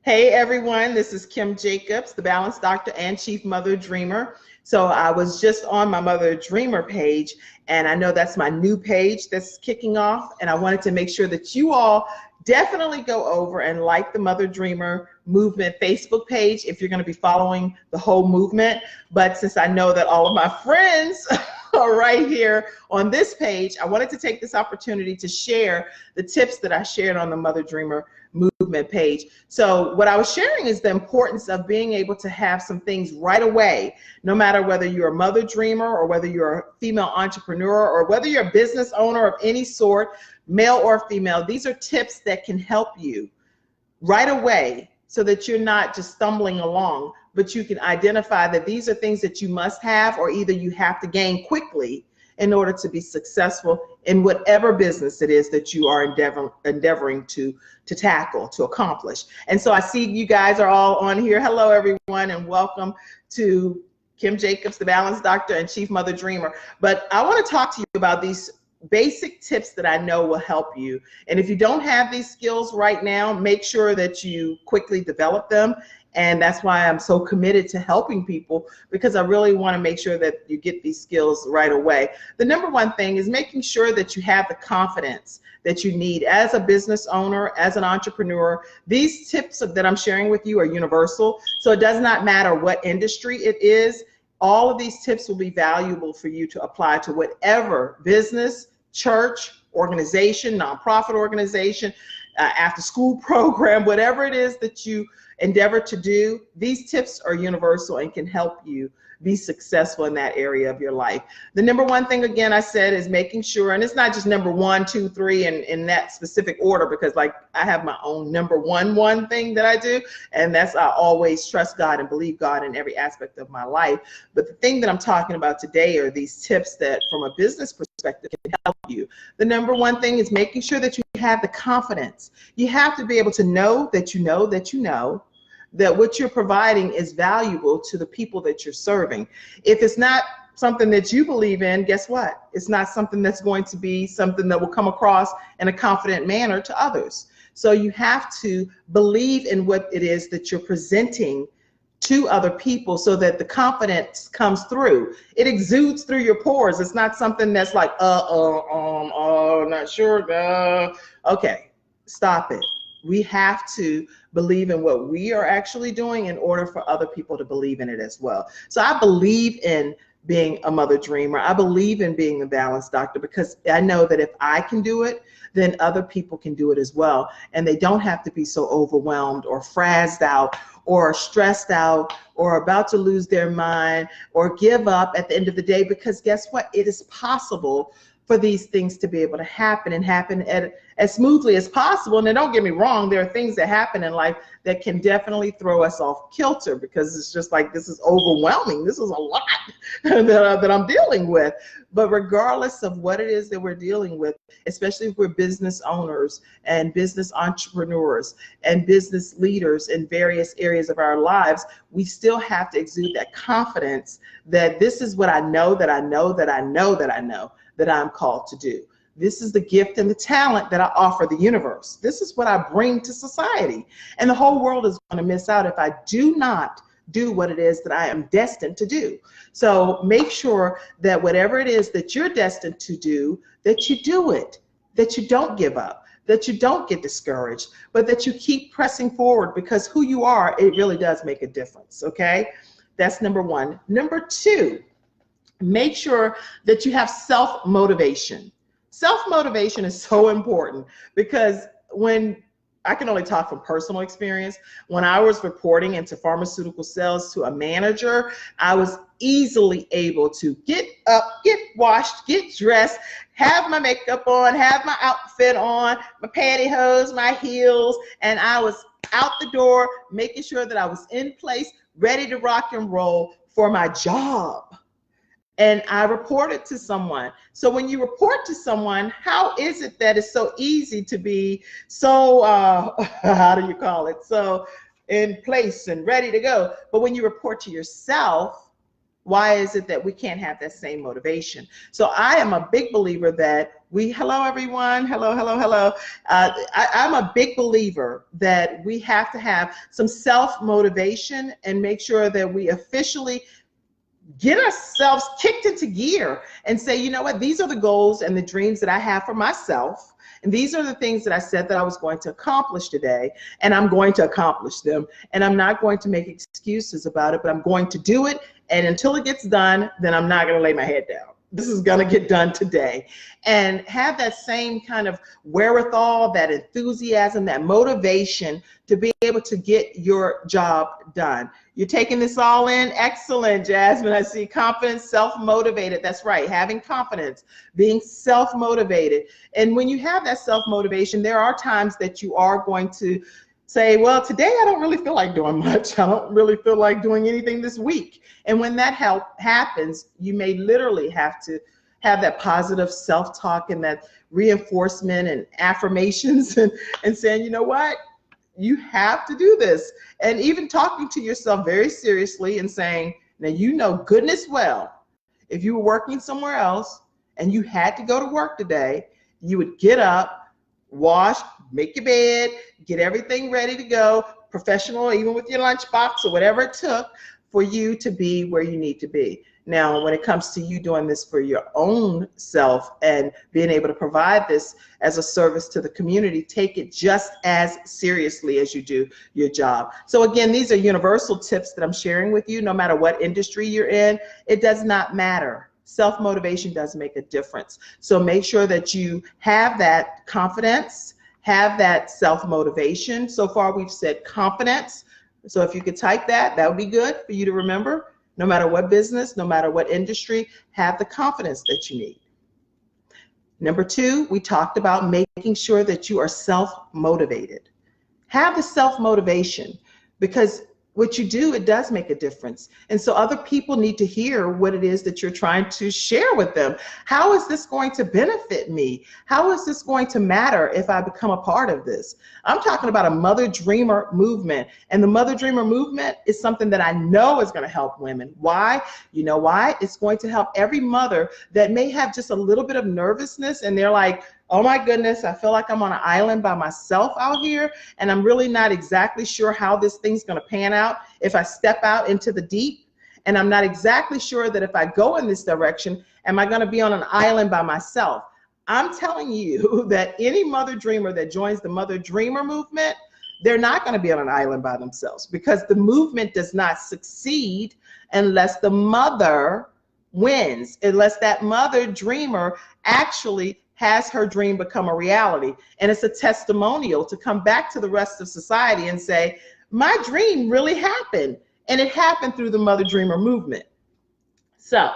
Hey everyone, this is Kim Jacobs, the Balance Doctor and Chief Mother Dreamer. So I was just on my Mother Dreamer page, and I know that's my new page that's kicking off, and I wanted to make sure that you all definitely go over and like the Mother Dreamer Movement Facebook page if you're going to be following the whole movement. But since I know that all of my friends are right here on this page, I wanted to take this opportunity to share the tips that I shared on the Mother Dreamer Movement page. So what I was sharing is the importance of being able to have some things right away, no matter whether you're a mother dreamer or whether you're a female entrepreneur or whether you're a business owner of any sort, male or female. These are tips that can help you right away so that you're not just stumbling along, but you can identify that these are things that you must have or either you have to gain quickly in order to be successful in whatever business it is that you are endeavoring to tackle, to accomplish. And so I see you guys are all on here. Hello, everyone, and welcome to Kim Jacobs, the Balance Doctor and Chief Mother Dreamer. But I want to talk to you about these basic tips that I know will help you. And if you don't have these skills right now, make sure that you quickly develop them. And that's why I'm so committed to helping people, because I really want to make sure that you get these skills right away. The number one thing is making sure that you have the confidence that you need as a business owner, as an entrepreneur. These tips that I'm sharing with you are universal. So it does not matter what industry it is. All of these tips will be valuable for you to apply to whatever business, church, organization, nonprofit organization, after school program, whatever it is that you endeavor to do. These tips are universal and can help you be successful in that area of your life. The number one thing, again, I said, is making sure, and it's not just number 1, 2, 3 in that specific order, because like I have my own number one thing that I do, and that's I always trust God and believe God in every aspect of my life. But the thing that I'm talking about today are these tips that from a business perspective can help you. The number one thing is making sure that you have the confidence. You have to be able to know that you know that you know that what you're providing is valuable to the people that you're serving. If it's not something that you believe in, guess what? It's not something that's going to be something that will come across in a confident manner to others. So you have to believe in what it is that you're presenting to other people so that the confidence comes through. It exudes through your pores. It's not something that's like, not sure. Okay, stop it. We have to believe in what we are actually doing in order for other people to believe in it as well. So I believe in being a mother dreamer. I believe in being a balanced doctor because I know that if I can do it, then other people can do it as well. And they don't have to be so overwhelmed or frazzed out or stressed out or about to lose their mind or give up at the end of the day, because guess what? It is possible for these things to be able to happen and happen as smoothly as possible. And don't get me wrong, there are things that happen in life that can definitely throw us off kilter, because it's just like, this is overwhelming. This is a lot that I'm dealing with. But regardless of what it is that we're dealing with, especially if we're business owners and business entrepreneurs and business leaders in various areas of our lives, we still have to exude that confidence that this is what I know, that I know, that I know, that I know that I'm called to do. This is the gift and the talent that I offer the universe. This is what I bring to society. And the whole world is going to miss out if I do not do what it is that I am destined to do. So make sure that whatever it is that you're destined to do, that you do it, that you don't give up, that you don't get discouraged, but that you keep pressing forward, because who you are, it really does make a difference, okay? That's number one. Number two, make sure that you have self-motivation. Self-motivation is so important, because when I can only talk from personal experience. When I was reporting into pharmaceutical sales to a manager, I was easily able to get up, get washed, get dressed, have my makeup on, have my outfit on, my pantyhose, my heels, and I was out the door making sure that I was in place, ready to rock and roll for my job. And I reported to someone. So when you report to someone, how is it that it's so easy to be so, how do you call it? So in place and ready to go. But when you report to yourself, Why is it that we can't have that same motivation? So I am a big believer that hello everyone, hello. I'm a big believer that we have to have some self-motivation and make sure that we officially get ourselves kicked into gear and say, you know what, these are the goals and the dreams that I have for myself. And these are the things that I said that I was going to accomplish today, and I'm going to accomplish them. And I'm not going to make excuses about it, but I'm going to do it. And until it gets done, then I'm not going to lay my head down. This is going to get done today. And have that same kind of wherewithal, that enthusiasm, that motivation to be able to get your job done. You're taking this all in? Excellent, Jasmine. I see confidence, self-motivated. That's right, having confidence, being self-motivated. And when you have that self-motivation, there are times that you are going to say, well, today I don't really feel like doing much. I don't really feel like doing anything this week. And when that happens, you may literally have to have that positive self-talk and that reinforcement and affirmations and saying, you know what, you have to do this. And even talking to yourself very seriously and saying, now you know goodness well, if you were working somewhere else and you had to go to work today, you would get up, wash, make your bed, get everything ready to go, professional, even with your lunchbox or whatever it took for you to be where you need to be. Now, when it comes to you doing this for your own self and being able to provide this as a service to the community, take it just as seriously as you do your job. So again, these are universal tips that I'm sharing with you. No matter what industry you're in, it does not matter. Self-motivation does make a difference. So make sure that you have that confidence, have that self-motivation. So far we've said confidence. So if you could type that, that would be good for you to remember. No matter what business, no matter what industry, have the confidence that you need. Number two, we talked about making sure that you are self-motivated. Have the self-motivation, because what you do, it does make a difference. And so other people need to hear what it is that you're trying to share with them. How is this going to benefit me? How is this going to matter if I become a part of this? I'm talking about a Mother Dreamer movement. And the Mother Dreamer movement is something that I know is going to help women. Why? You know why? It's going to help every mother that may have just a little bit of nervousness and they're like, oh my goodness, I feel like I'm on an island by myself out here, and I'm really not exactly sure how this thing's gonna pan out if I step out into the deep, and I'm not exactly sure that if I go in this direction, am I gonna be on an island by myself? I'm telling you that any mother dreamer that joins the Mother Dreamer movement, they're not gonna be on an island by themselves, because the movement does not succeed unless the mother wins, unless that mother dreamer actually has her dream become a reality. And it's a testimonial to come back to the rest of society and say, my dream really happened. And it happened through the Mother Dreamer movement. So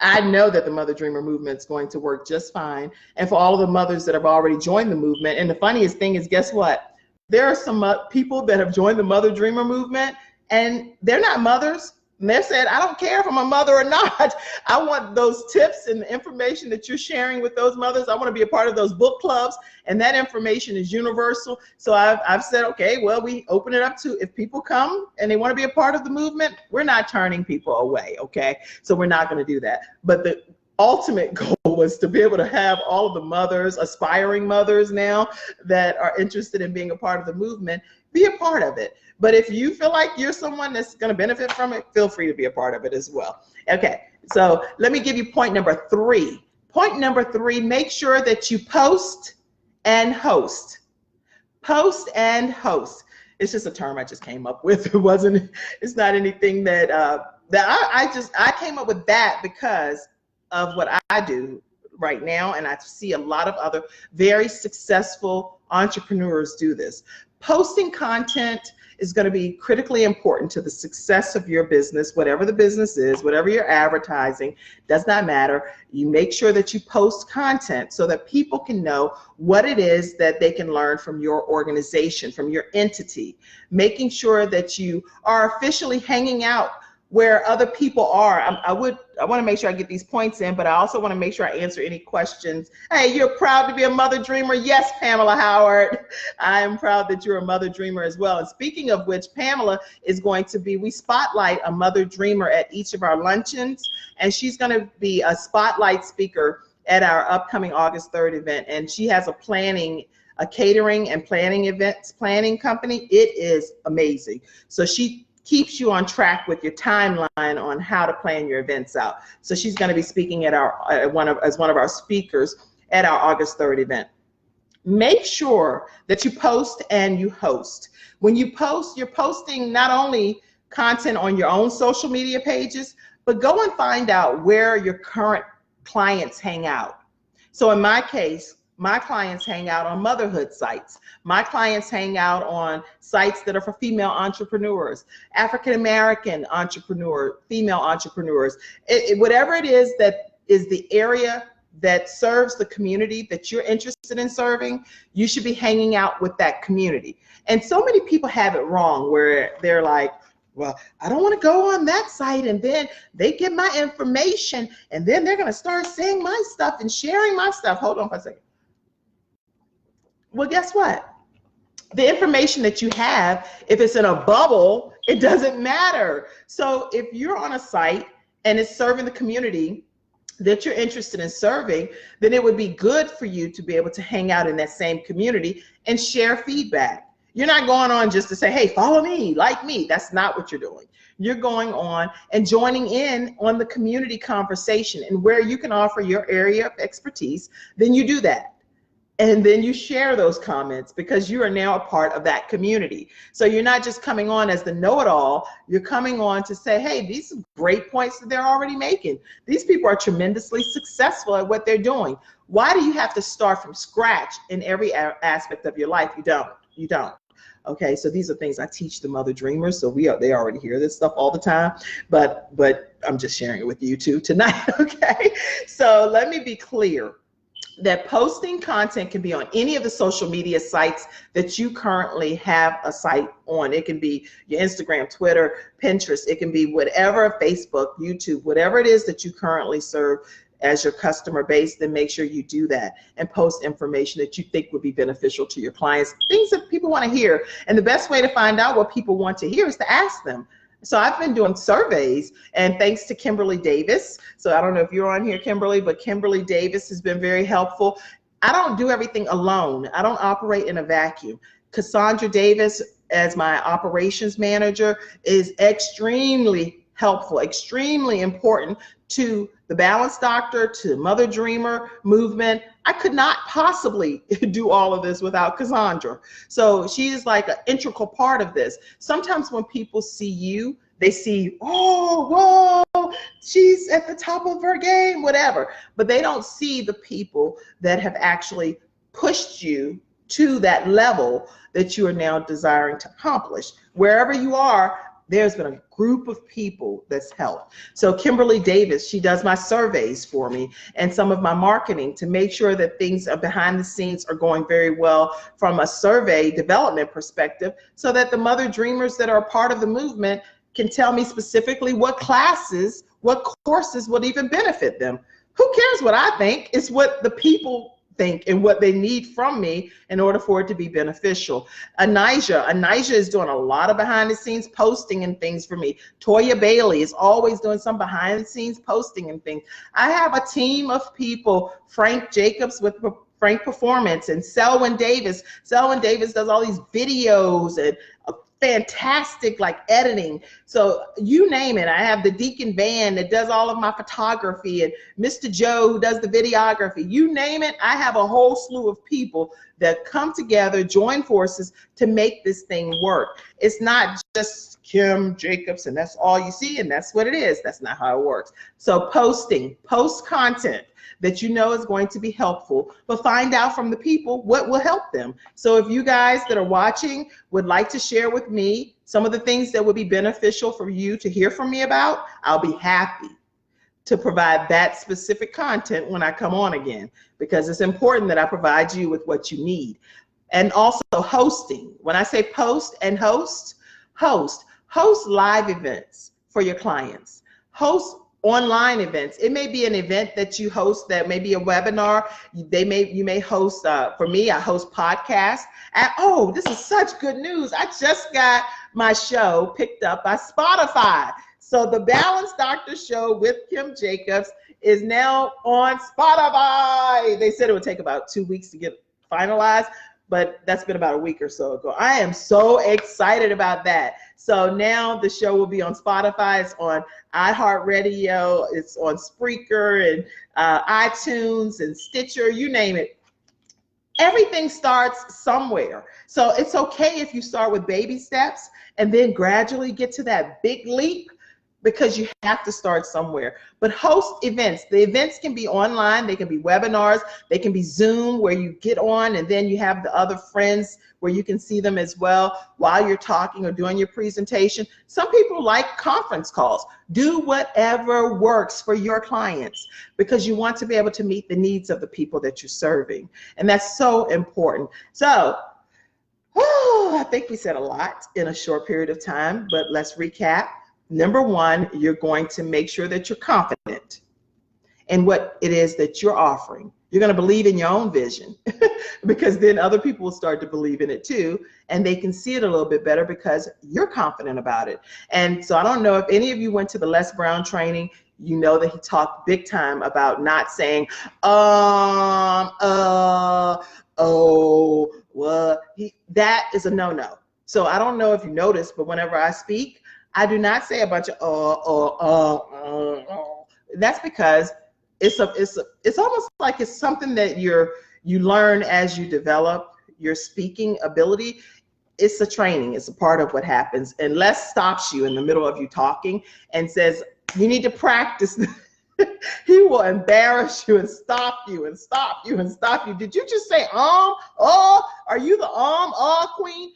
I know that the Mother Dreamer movement is going to work just fine. And for all of the mothers that have already joined the movement, and the funniest thing is, guess what? There are some people that have joined the Mother Dreamer movement and they're not mothers. And they said, I don't care if I'm a mother or not. I want those tips and the information that you're sharing with those mothers. I want to be a part of those book clubs, and that information is universal. So I've said, okay, well, we open it up to, if people come and they want to be a part of the movement, we're not turning people away, okay? So we're not going to do that. But the ultimate goal was to be able to have all of the mothers, aspiring mothers now that are interested in being a part of the movement, be a part of it. But if you feel like you're someone that's going to benefit from it, feel free to be a part of it as well. Okay, so let me give you point number three. Point number three, make sure that you post and host. Post and host. It's just a term I just came up with. It's not anything that I came up with that because of what I do right now, and I see a lot of other very successful entrepreneurs do this. Posting content is going to be critically important to the success of your business, whatever the business is, whatever you're advertising, does not matter. You make sure that you post content so that people can know what it is that they can learn from your organization, from your entity. Making sure that you are officially hanging out where other people are. I want to make sure I get these points in, but I also want to make sure I answer any questions. Hey, you're proud to be a mother dreamer? Yes, Pamela Howard. I am proud that you're a mother dreamer as well. And speaking of which, Pamela is going to be, we spotlight a mother dreamer at each of our luncheons, and she's going to be a spotlight speaker at our upcoming August 3rd event. And she has a catering and planning company. It is amazing. So she keeps you on track with your timeline on how to plan your events out. So she's going to be speaking at as one of our speakers at our August 3rd event. Make sure that you post and you host. When you post, you're posting not only content on your own social media pages, but go and find out where your current clients hang out. So in my case, my clients hang out on motherhood sites. My clients hang out on sites that are for female entrepreneurs, African-American female entrepreneurs. Whatever it is that is the area that serves the community that you're interested in serving, you should be hanging out with that community. And so many people have it wrong where they're like, well, I don't want to go on that site, and then they get my information, and then they're going to start saying my stuff and sharing my stuff. Hold on for a second. Well, guess what? The information that you have, if it's in a bubble, it doesn't matter. So if you're on a site and it's serving the community that you're interested in serving, then it would be good for you to be able to hang out in that same community and share feedback. You're not going on just to say, hey, follow me, like me. That's not what you're doing. You're going on and joining in on the community conversation, and where you can offer your area of expertise, then you do that. And then you share those comments because you are now a part of that community. So you're not just coming on as the know-it-all, you're coming on to say, hey, these are great points that they're already making. These people are tremendously successful at what they're doing. Why do you have to start from scratch in every aspect of your life? You don't. Okay, so these are things I teach the mother dreamers. So they already hear this stuff all the time, but I'm just sharing it with you too tonight, okay? So let me be clear that posting content can be on any of the social media sites that you currently have a site on. It can be your Instagram, Twitter, Pinterest. It can be whatever, Facebook, YouTube, whatever it is that you currently serve as your customer base. Then make sure you do that and post information that you think would be beneficial to your clients, things that people want to hear. And the best way to find out what people want to hear is to ask them. So I've been doing surveys, and thanks to Kimberly Davis. So I don't know if you're on here, Kimberly, but Kimberly Davis has been very helpful. I don't do everything alone. I don't operate in a vacuum. Cassandra Davis, as my operations manager, is extremely helpful, extremely important to the Balanced Doctor, to Mother Dreamer movement. I could not possibly do all of this without Cassandra. So she is like an integral part of this. Sometimes when people see you, they see, oh, whoa, she's at the top of her game, whatever. But they don't see the people that have actually pushed you to that level that you are now desiring to accomplish. Wherever you are, there's been a group of people that's helped. So Kimberly Davis, she does my surveys for me and some of my marketing to make sure that things behind the scenes are going very well from a survey development perspective, so that the mother dreamers that are a part of the movement can tell me specifically what classes, what courses would even benefit them. Who cares what I think? It's what the people think and what they need from me in order for it to be beneficial. Anijah is doing a lot of behind the scenes posting and things for me. Toya Bailey is always doing some behind the scenes posting and things. I have a team of people, Frank Jacobs with Frank Performance, and Selwyn Davis. Selwyn Davis does all these videos and fantastic like editing. So you name it. I have the Deacon Van that does all of my photography, and Mr. Joe who does the videography. You name it, I have a whole slew of people that come together, join forces to make this thing work. It's not just Kim Jacobs and that's all you see and that's what it is. That's not how it works. So post content that you know is going to be helpful, but find out from the people what will help them. So if you guys that are watching would like to share with me some of the things that would be beneficial for you to hear from me about, I'll be happy to provide that specific content when I come on again, because it's important that I provide you with what you need. And also hosting. When I say post and host live events. for your clients. Host online events. It may be an event that you host that may be a webinar. You may host, for me, I host podcasts. And oh, this is such good news. I just got my show picked up by Spotify. So the Balanced Doctor Show with Kim Jacobs is now on Spotify. They said it would take about 2 weeks to get finalized, but that's been about a week or so ago. I am so excited about that. So now the show will be on Spotify. It's on iHeartRadio. It's on Spreaker and iTunes and Stitcher, you name it. Everything starts somewhere. So it's okay if you start with baby steps and then gradually get to that big leap, because you have to start somewhere. But host events. The events can be online, they can be webinars, they can be Zoom where you get on and then you have the other friends where you can see them as well while you're talking or doing your presentation. Some people like conference calls. Do whatever works for your clients, because you want to be able to meet the needs of the people that you're serving. And that's so important. So, I think we said a lot in a short period of time, but let's recap. Number one, you're going to make sure that you're confident in what it is that you're offering. You're going to believe in your own vision because then other people will start to believe in it too, and they can see it a little bit better because you're confident about it. And so I don't know if any of you went to the Les Brown training. You know that he talked big time about not saying, that is a no-no. So I don't know if you noticed, but whenever I speak, I do not say a bunch of That's because it's almost like it's something that you learn as you develop your speaking ability. It's a training. It's a part of what happens. And Les stops you in the middle of you talking and says, you need to practice. He will embarrass you and stop you and stop you and stop you. Did you just say are you the queen?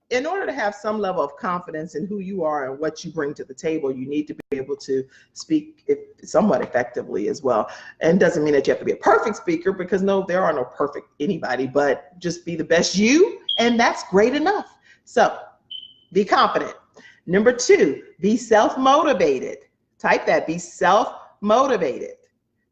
In order to have some level of confidence in who you are and what you bring to the table, you need to be able to speak somewhat effectively as well. And doesn't mean that you have to be a perfect speaker, because no, there are no perfect anybody, but just be the best you, and that's great enough. So be confident. Number two, be self-motivated. Type that, be self-motivated.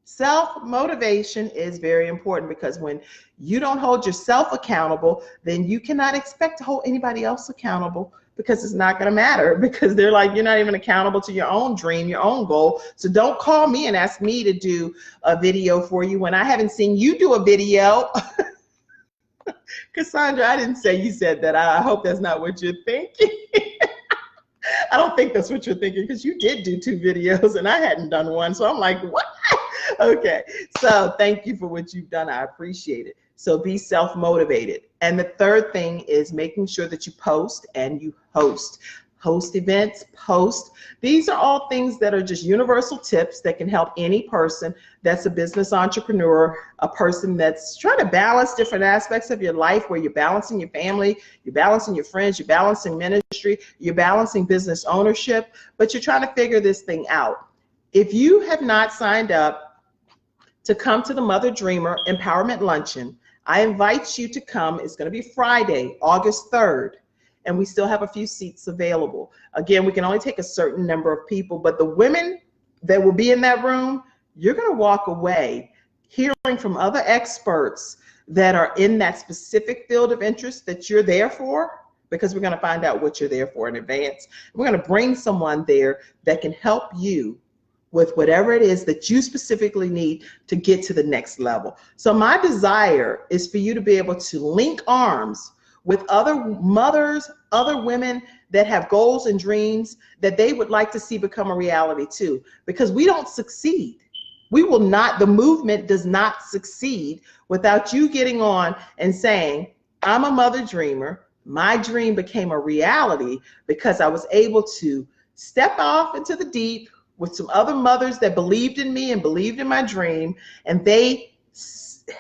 Self-motivation is very important, because when you don't hold yourself accountable, then you cannot expect to hold anybody else accountable, because it's not going to matter, because they're like, you're not even accountable to your own dream, your own goal. So don't call me and ask me to do a video for you when I haven't seen you do a video. Cassandra, I didn't say you said that. I hope that's not what you're thinking. I don't think that's what you're thinking, because you did do 2 videos and I hadn't done one. So I'm like, what? Okay, so thank you for what you've done. I appreciate it. So be self-motivated. And the third thing is making sure that you post and you host. Host events, post. These are all things that are just universal tips that can help any person that's a business entrepreneur, a person that's trying to balance different aspects of your life, where you're balancing your family, you're balancing your friends, you're balancing ministry, you're balancing business ownership, but you're trying to figure this thing out. If you have not signed up to come to the Mother Dreamer Empowerment Luncheon, I invite you to come. It's going to be Friday, August 3rd, and we still have a few seats available. Again, we can only take a certain number of people, but the women that will be in that room, you're going to walk away hearing from other experts that are in that specific field of interest that you're there for, because we're going to find out what you're there for in advance. We're going to bring someone there that can help you with whatever it is that you specifically need to get to the next level. So my desire is for you to be able to link arms with other mothers, other women that have goals and dreams that they would like to see become a reality too, because we don't succeed. We will not, the movement does not succeed without you getting on and saying, I'm a mother dreamer. My dream became a reality because I was able to step off into the deep with some other mothers that believed in me and believed in my dream, and they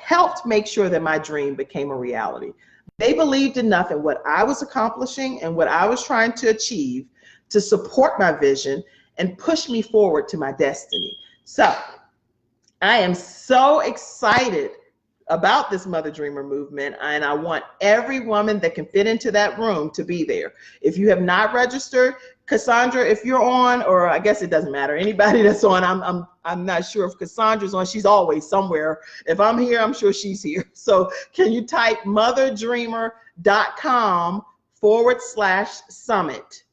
helped make sure that my dream became a reality. They believed enough in what I was accomplishing and what I was trying to achieve to support my vision and push me forward to my destiny. So I am so excited about this Mother Dreamer movement, and I want every woman that can fit into that room to be there. If you have not registered, Cassandra, if you're on, or I guess it doesn't matter, anybody that's on, I'm not sure if Cassandra's on. She's always somewhere. If I'm here, I'm sure she's here. So can you type motherdreamer.com/summit,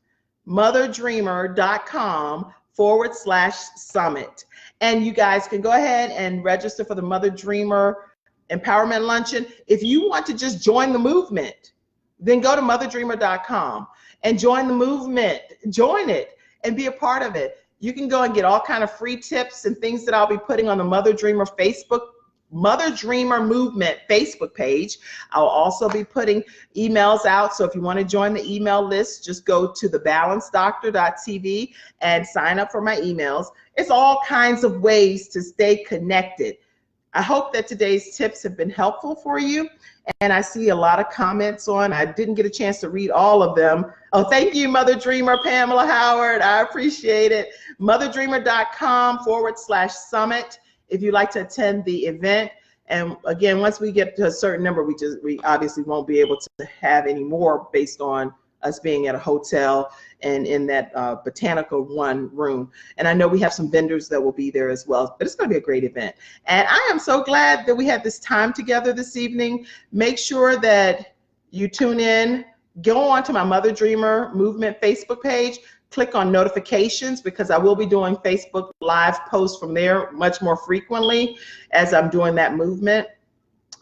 motherdreamer.com/summit. And you guys can go ahead and register for the Mother Dreamer Empowerment Luncheon. If you want to just join the movement, then go to motherdreamer.com and join the movement. Join it and be a part of it. You can go and get all kind of free tips and things that I'll be putting on the Mother Dreamer Mother Dreamer Movement Facebook page. I'll also be putting emails out. So if you want to join the email list, just go to thebalancedoctor.tv and sign up for my emails. It's all kinds of ways to stay connected. I hope that today's tips have been helpful for you. And I see a lot of comments on. I didn't get a chance to read all of them. Oh, thank you, Mother Dreamer, Pamela Howard. I appreciate it. motherdreamer.com/summit if you'd like to attend the event. And again, once we get to a certain number, we obviously won't be able to have any more based on us being at a hotel and in that Botanical One room. And I know we have some vendors that will be there as well, but it's going to be a great event. And I am so glad that we had this time together this evening. Make sure that you tune in, go on to my Mother Dreamer Movement Facebook page, click on notifications, because I will be doing Facebook Live posts from there much more frequently as I'm doing that movement.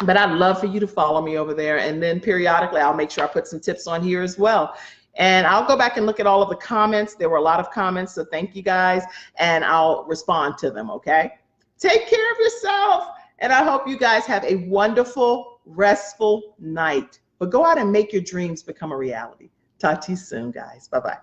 But I'd love for you to follow me over there, and then periodically I'll make sure I put some tips on here as well. And I'll go back and look at all of the comments. There were a lot of comments, so thank you guys, and I'll respond to them, okay? Take care of yourself, and I hope you guys have a wonderful, restful night. But go out and make your dreams become a reality. Talk to you soon, guys. Bye-bye.